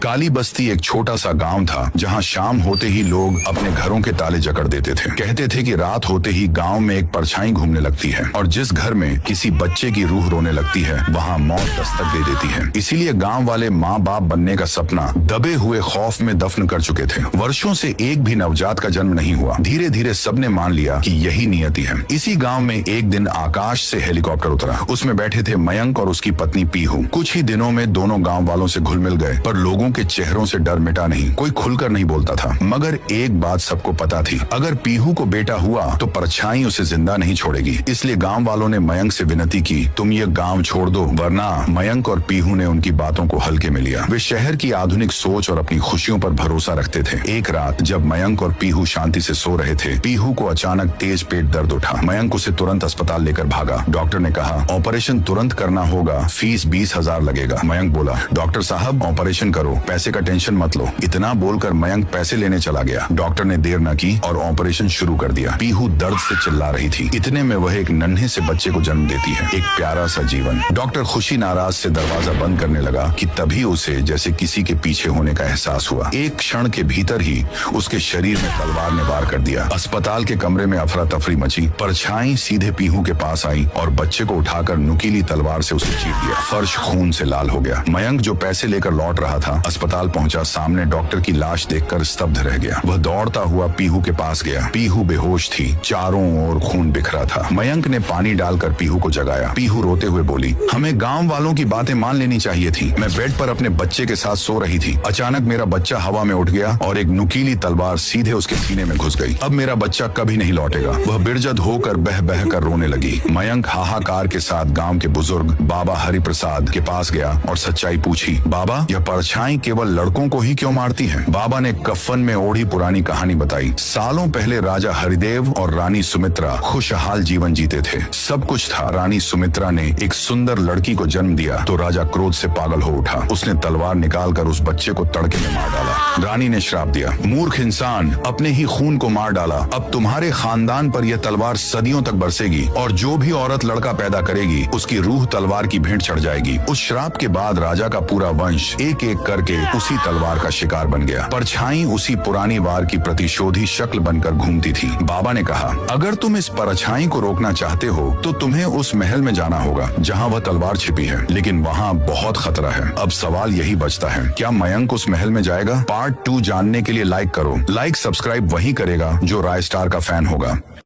काली बस्ती एक छोटा सा गांव था जहां शाम होते ही लोग अपने घरों के ताले जकड़ देते थे। कहते थे कि रात होते ही गांव में एक परछाई घूमने लगती है और जिस घर में किसी बच्चे की रूह रोने लगती है वहां मौत दस्तक दे देती है। इसीलिए गांव वाले माँ बाप बनने का सपना दबे हुए खौफ में दफन कर चुके थे। वर्षों से एक भी नवजात का जन्म नहीं हुआ। धीरे धीरे सबने मान लिया कि यही नियति है। इसी गांव में एक दिन आकाश से हेलीकॉप्टर उतरा। उसमें बैठे थे मयंक और उसकी पत्नी पीहू। कुछ ही दिनों में दोनों गांव वालों से घुल मिल गए, पर लोगों के चेहरों से डर मिटा नहीं। कोई खुलकर नहीं बोलता था, मगर एक बात सबको पता थी, अगर पीहू को बेटा हुआ तो परछाई उसे जिंदा नहीं छोड़ेगी। इसलिए गांव वालों ने मयंक से विनती की, तुम ये गांव छोड़ दो, वरना। मयंक और पीहू ने उनकी बातों को हल्के में लिया। वे शहर की आधुनिक सोच और अपनी खुशियों पर भरोसा रखते थे। एक रात जब मयंक और पीहू शांति से सो रहे थे, पीहू को अचानक तेज पेट दर्द उठा। मयंक उसे तुरंत अस्पताल लेकर भागा। डॉक्टर ने कहा, ऑपरेशन तुरंत करना होगा, फीस 20,000 लगेगा। मयंक बोला, डॉक्टर साहब ऑपरेशन करो, पैसे का टेंशन मत लो। इतना बोलकर मयंक पैसे लेने चला गया। डॉक्टर ने देर न की और ऑपरेशन शुरू कर दिया। पीहू दर्द से चिल्ला रही थी। इतने में वह एक नन्हे से बच्चे को जन्म देती है, एक प्यारा सा जीवन। डॉक्टर खुशी नाराज से दरवाजा बंद करने लगा कि तभी उसे जैसे किसी के पीछे होने का एहसास हुआ। एक क्षण के भीतर ही उसके शरीर में तलवार ने वार कर दिया। अस्पताल के कमरे में अफरा तफरी मची। परछाई सीधे पीहू के पास आई और बच्चे को उठाकर नुकीली तलवार से उसे चीर दिया। फर्श खून से लाल हो गया। मयंक जो पैसे लेकर लौट रहा था, अस्पताल पहुंचा। सामने डॉक्टर की लाश देखकर स्तब्ध रह गया। वह दौड़ता हुआ पीहू के पास गया। पीहू बेहोश थी, चारों ओर खून बिखरा था। मयंक ने पानी डालकर पीहू को जगाया। पीहू रोते हुए बोली, हमें गांव वालों की बातें मान लेनी चाहिए थी। मैं बेड पर अपने बच्चे के साथ सो रही थी। अचानक मेरा बच्चा हवा में उठ गया और एक नुकीली तलवार सीधे उसके सीने में घुस गई। अब मेरा बच्चा कभी नहीं लौटेगा। वह बिरजद होकर बह बह कर रोने लगी। मयंक हाहाकार के साथ गांव के बुजुर्ग बाबा हरिप्रसाद के पास गया और सच्चाई पूछी। बाबा, यह परछाई केवल लड़कों को ही क्यों मारती है? बाबा ने कफन में ओढ़ी पुरानी कहानी बताई। सालों पहले राजा हरिदेव और रानी सुमित्रा खुशहाल जीवन जीते थे। सब कुछ था। रानी सुमित्रा ने एक सुंदर लड़की को जन्म दिया तो राजा क्रोध से पागल हो उठा। उसने तलवार निकालकर उस बच्चे को तड़के में मार डाला। रानी ने श्राप दिया, मूर्ख इंसान, अपने ही खून को मार डाला। अब तुम्हारे खानदान पर यह तलवार सदियों तक बरसेगी और जो भी औरत लड़का पैदा करेगी उसकी रूह तलवार की भेंट चढ़ जाएगी। उस श्राप के बाद राजा का पूरा वंश एक एक करके उसी तलवार का शिकार बन गया। परछाई उसी पुरानी वार की प्रतिशोधी शक्ल बनकर घूमती थी। बाबा ने कहा, अगर तुम इस परछाई को रोकना चाहते हो तो तुम्हें उस महल में जाना होगा जहां वह तलवार छिपी है, लेकिन वहां बहुत खतरा है। अब सवाल यही बचता है, क्या मयंक उस महल में जाएगा? पार्ट 2 जानने के लिए लाइक करो। लाइक सब्सक्राइब वही करेगा जो राय स्टार का फैन होगा।